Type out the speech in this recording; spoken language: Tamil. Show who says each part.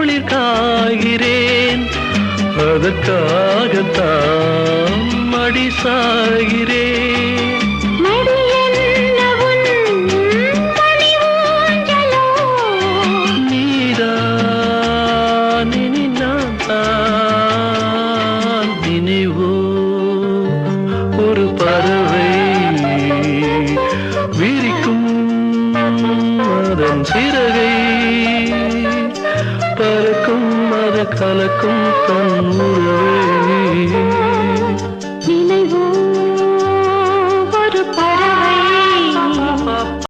Speaker 1: குளிர் காய்கிறேன், அதற்காகத்தான் மடி சாகிறேன். நீதான் இனி நான் தான், நினைவோ ஒரு பறவை விரிக்கும் அதன் சிறகை, பறக்கும் அது கலக்கும் தன் உறவை.